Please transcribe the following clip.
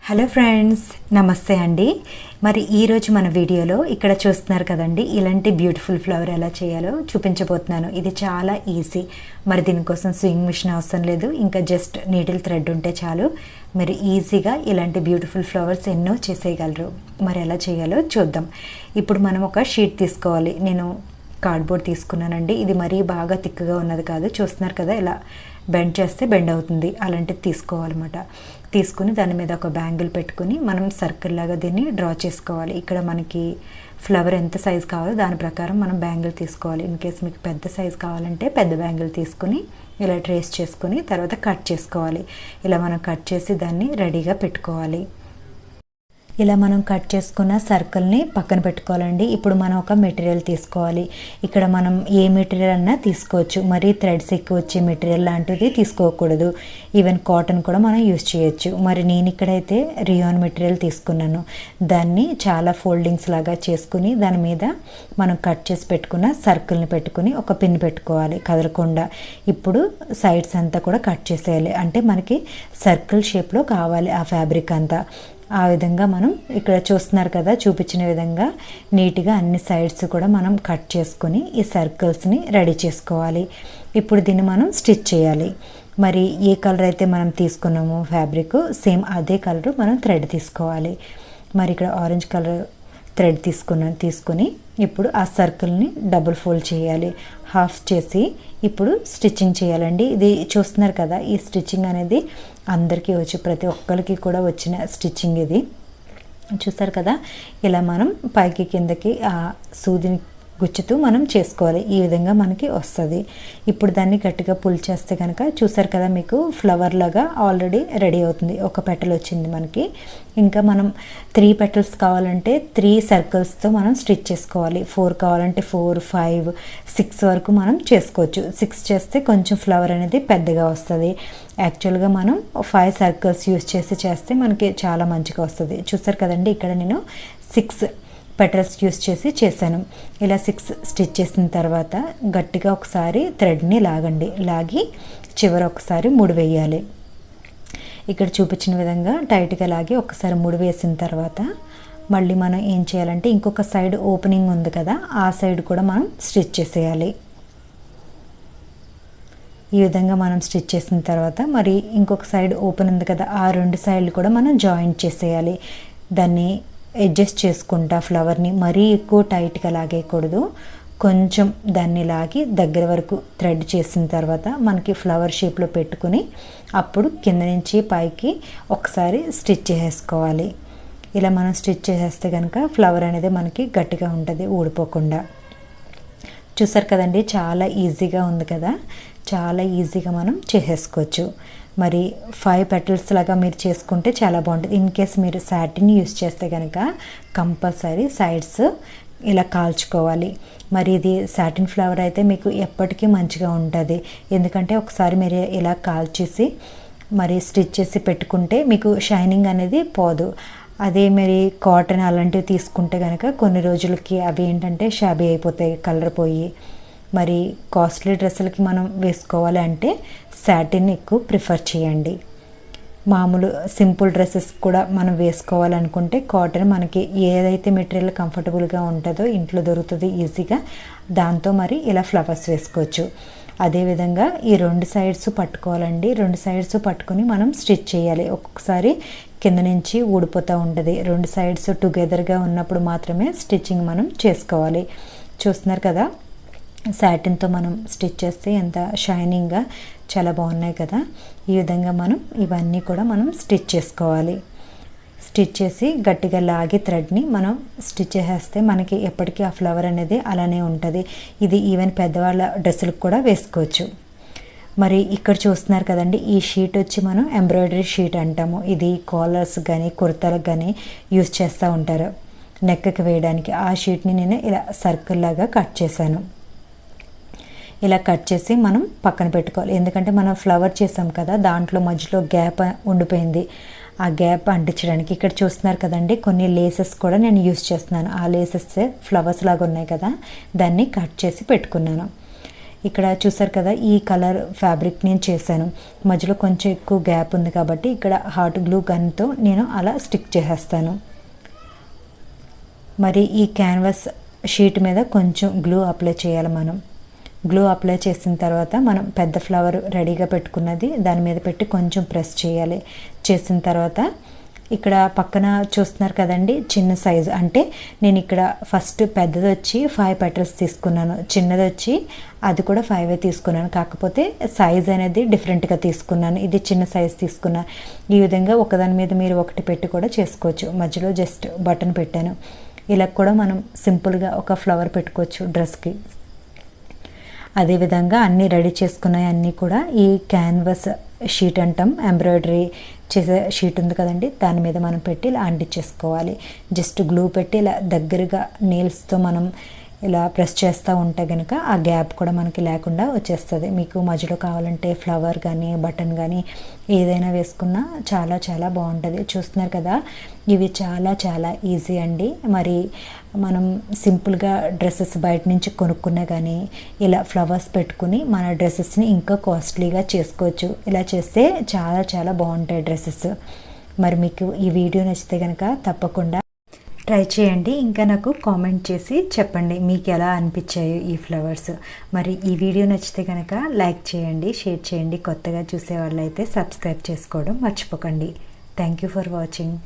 Hello friends, నమస్తే అండి. మరి ఈరోజు మన వీడియోలో ఇక్కడ చూస్తున్నారు కదండి, ఇలాంటి బ్యూటిఫుల్ ఫ్లవర్ ఎలా చేయాలో చూపించబోతున్నాను. ఇది చాలా ఈజీ. మరి దీనికోసం స్వింగ్ మిషన్ అవసరం లేదు, ఇంకా జస్ట్ నీడిల్ థ్రెడ్ ఉంటే చాలు. మరి ఈజీగా ఇలాంటి బ్యూటిఫుల్ ఫ్లవర్స్ ఎన్నో చేసేయగలరు. మరి ఎలా చేయాలో చూద్దాం. ఇప్పుడు మనం ఒక షీట్ తీసుకోవాలి. నేను కార్డ్బోర్డ్ తీసుకున్నానండి. ఇది మరీ బాగా థిక్గా ఉన్నది కాదు, చూస్తున్నారు కదా, ఇలా బెండ్ చేస్తే బెండ్ అవుతుంది, అలాంటిది తీసుకోవాలన్నమాట. తీసుకుని దాని మీద ఒక బ్యాంగిల్ పెట్టుకుని మనం సర్కిల్ లాగా దీన్ని డ్రా చేసుకోవాలి. ఇక్కడ మనకి ఫ్లవర్ ఎంత సైజ్ కావాలో దాని ప్రకారం మనం బ్యాంగిల్ తీసుకోవాలి. ఇన్ కేస్ మీకు పెద్ద సైజ్ కావాలంటే పెద్ద బ్యాంగిల్ తీసుకుని ఇలా ట్రేస్ చేసుకుని తర్వాత కట్ చేసుకోవాలి. ఇలా మనం కట్ చేసి దాన్ని రెడీగా పెట్టుకోవాలి. ఇలా మనం కట్ చేసుకున్న సర్కిల్ని పక్కన పెట్టుకోవాలండి. ఇప్పుడు మనం ఒక మెటీరియల్ తీసుకోవాలి. ఇక్కడ మనం ఏ మెటీరియల్ అన్నా తీసుకోవచ్చు, మరి థ్రెడ్స్ ఎక్కువ వచ్చే మెటీరియల్ లాంటిది తీసుకోకూడదు. ఈవెన్ కాటన్ కూడా మనం యూజ్ చేయొచ్చు. మరి నేను ఇక్కడైతే రియాన్ మెటీరియల్ తీసుకున్నాను. దాన్ని చాలా ఫోల్డింగ్స్ లాగా చేసుకుని దాని మీద మనం కట్ చేసి పెట్టుకున్న సర్కిల్ని పెట్టుకుని ఒక పిన్ పెట్టుకోవాలి కదలకుండా. ఇప్పుడు సైడ్స్ అంతా కూడా కట్ చేసేయాలి. అంటే మనకి సర్కిల్ షేప్లో కావాలి ఆ ఫ్యాబ్రిక్ అంతా. ఆ విధంగా మనం ఇక్కడ చూస్తున్నారు కదా, చూపించిన విధంగా నీట్గా అన్ని సైడ్స్ కూడా మనం కట్ చేసుకొని ఈ సర్కిల్స్ని రెడీ చేసుకోవాలి. ఇప్పుడు దీన్ని మనం స్టిచ్ చేయాలి. మరి ఏ కలర్ అయితే మనం తీసుకున్నామో ఫ్యాబ్రిక్, సేమ్ అదే కలర్ మనం థ్రెడ్ తీసుకోవాలి. మరి ఇక్కడ ఆరెంజ్ కలర్ థ్రెడ్ తీసుకుని ఇప్పుడు ఆ సర్కిల్ని డబుల్ ఫోల్డ్ చేయాలి. హాఫ్ చేసి ఇప్పుడు స్టిచ్చింగ్ చేయాలండి. ఇది చూస్తున్నారు కదా, ఈ స్టిచ్చింగ్ అనేది అందరికీ వచ్చు, ప్రతి ఒక్కరికి కూడా వచ్చిన స్టిచ్చింగ్ ఇది. చూస్తారు కదా, ఇలా మనం పైకి కిందకి ఆ సూదిని గుచ్చుతూ మనం చేసుకోవాలి. ఈ విధంగా మనకి వస్తుంది. ఇప్పుడు దాన్ని గట్టిగా పుల్ చేస్తే కనుక చూసారు కదా, మీకు ఫ్లవర్ లాగా ఆల్రెడీ రెడీ అవుతుంది. ఒక పెటల్ వచ్చింది మనకి. ఇంకా మనం 3 పెటల్స్ కావాలంటే 3 సర్కిల్స్తో మనం స్టిచ్ చేసుకోవాలి. 4 కావాలంటే 4, 5, 6 వరకు మనం చేసుకోవచ్చు. 6 చేస్తే కొంచెం ఫ్లవర్ అనేది పెద్దగా వస్తుంది. యాక్చువల్గా మనం 5 సర్కిల్స్ యూజ్ చేస్తే మనకి చాలా మంచిగా వస్తుంది. చూసారు కదండి, ఇక్కడ నేను 6 పెటల్స్ యూస్ చేశాను. ఇలా 6 స్టిచ్ చేసిన తర్వాత గట్టిగా ఒకసారి థ్రెడ్ని లాగి చివర ఒకసారి ముడి వేయాలి. ఇక్కడ చూపించిన విధంగా టైట్గా లాగి ఒకసారి ముడి వేసిన తర్వాత మళ్ళీ మనం ఏం చేయాలంటే ఇంకొక సైడ్ ఓపెనింగ్ ఉంది కదా, ఆ సైడ్ కూడా మనం స్టిచ్ చేసేయాలి. ఈ విధంగా మనం స్టిచ్ చేసిన తర్వాత మరి ఇంకొక సైడ్ ఓపెన్ ఉంది కదా, ఆ 2 సైడ్లు కూడా మనం జాయింట్ చేసేయాలి. దాన్ని అడ్జస్ట్ చేసుకుంటా ఫ్లవర్ని మరీ ఎక్కువ టైట్గా లాగేయకూడదు. కొంచెం దాన్ని లాగి దగ్గర వరకు థ్రెడ్ చేసిన తర్వాత మనకి ఫ్లవర్ షేప్లో పెట్టుకుని అప్పుడు కింద నుంచి పైకి ఒకసారి స్టిచ్ చేసేసుకోవాలి. ఇలా మనం స్టిచ్ చేసేస్తే కనుక ఫ్లవర్ అనేది మనకి గట్టిగా ఉంటుంది, ఊడిపోకుండా. చూసారు కదండి, చాలా ఈజీగా ఉంది కదా, చాలా ఈజీగా మనం చేసేసుకోవచ్చు. మరి 5 పెటల్స్ లాగా మీరు చేసుకుంటే చాలా బాగుంటుంది. ఇన్ కేస్ మీరు సాటిన్ యూస్ చేస్తే కనుక కంపల్సరీ సైడ్స్ ఇలా కాల్చుకోవాలి. మరి ఇది సాటిన్ ఫ్లవర్ అయితే మీకు ఎప్పటికీ మంచిగా ఉంటుంది. ఎందుకంటే ఒకసారి మీరు ఇలా కాల్చేసి మరి స్టిచ్ చేసి పెట్టుకుంటే మీకు షైనింగ్ అనేది పోదు. అదే మరి కాటన్ అలాంటివి తీసుకుంటే కనుక కొన్ని రోజులకి అవి ఏంటంటే షాబీ అయిపోతాయి, కలర్ పోయి. మరి కాస్ట్లీ డ్రెస్సులకి మనం వేసుకోవాలి అంటే సాటిన్ ఎక్కువ ప్రిఫర్ చేయండి. మామూలు సింపుల్ డ్రెస్సెస్ కూడా మనం వేసుకోవాలనుకుంటే కాటన్ మనకి ఏదైతే మెటీరియల్ కంఫర్టబుల్గా ఉంటుందో ఇంట్లో దొరుకుతుంది ఈజీగా, దాంతో మరి ఇలా ఫ్లవర్స్ వేసుకోవచ్చు. అదేవిధంగా ఈ 2 సైడ్స్ పట్టుకోవాలండి. 2 సైడ్స్ పట్టుకొని మనం స్టిచ్ చేయాలి. ఒక్కొక్కసారి కింద నుంచి ఊడిపోతూ ఉంటుంది. 2 సైడ్స్ టుగెదర్గా ఉన్నప్పుడు మాత్రమే స్టిచ్చింగ్ మనం చేసుకోవాలి. చూస్తున్నారు కదా, సాటిన్తో మనం స్టిచ్ చేస్తే ఎంత షైనింగ్గా చాలా బాగున్నాయి కదా. ఈ విధంగా మనం ఇవన్నీ కూడా మనం స్టిచ్ చేసుకోవాలి. స్టిచ్ చేసి గట్టిగా లాగి థ్రెడ్ని మనం స్టిచ్ చేసేస్తే మనకి ఎప్పటికీ ఆ ఫ్లవర్ అనేది అలానే ఉంటుంది. ఇది ఈవెన్ పెద్దవాళ్ళ డ్రెస్సులకు కూడా వేసుకోవచ్చు. మరి ఇక్కడ చూస్తున్నారు కదండి, ఈ షీట్ వచ్చి మనం ఎంబ్రాయిడరీ షీట్ అంటాము. ఇది కాలర్స్ కానీ కుర్తాలకు కానీ యూజ్ చేస్తూ ఉంటారు నెక్కి వేయడానికి. ఆ షీట్ని నేను ఇలా సర్కిల్ లాగా కట్ చేశాను. ఇలా కట్ చేసి మనం పక్కన పెట్టుకోవాలి. ఎందుకంటే మనం ఫ్లవర్ చేసాం కదా, దాంట్లో మధ్యలో గ్యాప్ ఉండిపోయింది. ఆ గ్యాప్ అంటించడానికి ఇక్కడ చూస్తున్నారు కదండి, కొన్ని లేసెస్ కూడా నేను యూజ్ చేస్తున్నాను. ఆ లేసెస్ ఫ్లవర్స్ లాగా ఉన్నాయి కదా, దాన్ని కట్ చేసి పెట్టుకున్నాను. ఇక్కడ చూసారు కదా, ఈ కలర్ ఫ్యాబ్రిక్ నేను చేశాను. మధ్యలో కొంచెం ఎక్కువ గ్యాప్ ఉంది కాబట్టి ఇక్కడ హాట్ గ్లూ గన్తో నేను అలా స్టిక్ చేసేస్తాను. మరి ఈ క్యాన్వాస్ షీట్ మీద కొంచెం గ్లూ అప్లై చేయాలి. మనం గ్లూ అప్లై చేసిన తర్వాత మనం పెద్ద ఫ్లవర్ రెడీగా పెట్టుకున్నది దాని మీద పెట్టి కొంచెం ప్రెస్ చేయాలి. చేసిన తర్వాత ఇక్కడ పక్కన చూస్తున్నారు కదండి, చిన్న సైజు, అంటే నేను ఇక్కడ ఫస్ట్ పెద్దది వచ్చి 5 పెటల్స్ తీసుకున్నాను, చిన్నది వచ్చి అది కూడా 5 తీసుకున్నాను. కాకపోతే సైజ్ అనేది డిఫరెంట్గా తీసుకున్నాను. ఇది చిన్న సైజ్ తీసుకున్నాను. ఈ విధంగా ఒకదాని మీద మీరు ఒకటి పెట్టి కూడా చేసుకోవచ్చు. మధ్యలో జస్ట్ బటన్ పెట్టాను. ఇలా కూడా మనం సింపుల్గా ఒక ఫ్లవర్ పెట్టుకోవచ్చు డ్రెస్కి. అదేవిధంగా అన్నీ రెడీ చేసుకున్నాయి అన్నీ కూడా ఈ క్యాన్వాస్ షీట్ అంటాం, ఎంబ్రాయిడరీ చేసే షీట్ ఉంది కదండి, దాని మీద మనం పెట్టి ఇలా అంటించేసుకోవాలి. జస్ట్ గ్లూ పెట్టి ఇలా దగ్గరగా నెయిల్స్తో మనం ఇలా ప్రెస్ చేస్తూ ఉంటే కనుక ఆ గ్యాప్ కూడా మనకి లేకుండా వచ్చేస్తుంది. మీకు మధ్యలో కావాలంటే ఫ్లవర్ కానీ బటన్ కానీ ఏదైనా వేసుకున్నా చాలా చాలా బాగుంటుంది. చూస్తున్నారు కదా, ఇవి చాలా చాలా ఈజీ అండి. మరి మనం సింపుల్గా డ్రెస్సెస్ బయట నుంచి కొనుక్కున్నా కానీ ఇలా ఫ్లవర్స్ పెట్టుకుని మన డ్రెస్సెస్ని ఇంకా కాస్ట్లీగా చేసుకోవచ్చు. ఇలా చేస్తే చాలా చాలా బాగుంటాయి డ్రెస్సెస్. మరి మీకు ఈ వీడియో నచ్చితే కనుక తప్పకుండా ట్రై చేయండి. ఇంకా నాకు కామెంట్ చేసి చెప్పండి మీకు ఎలా అనిపించాయి ఈ ఫ్లవర్స్. మరి ఈ వీడియో నచ్చితే కనుక లైక్ చేయండి, షేర్ చేయండి. కొత్తగా చూసే వాళ్ళైతే సబ్స్క్రైబ్ చేసుకోవడం మర్చిపోకండి. Thank you for watching.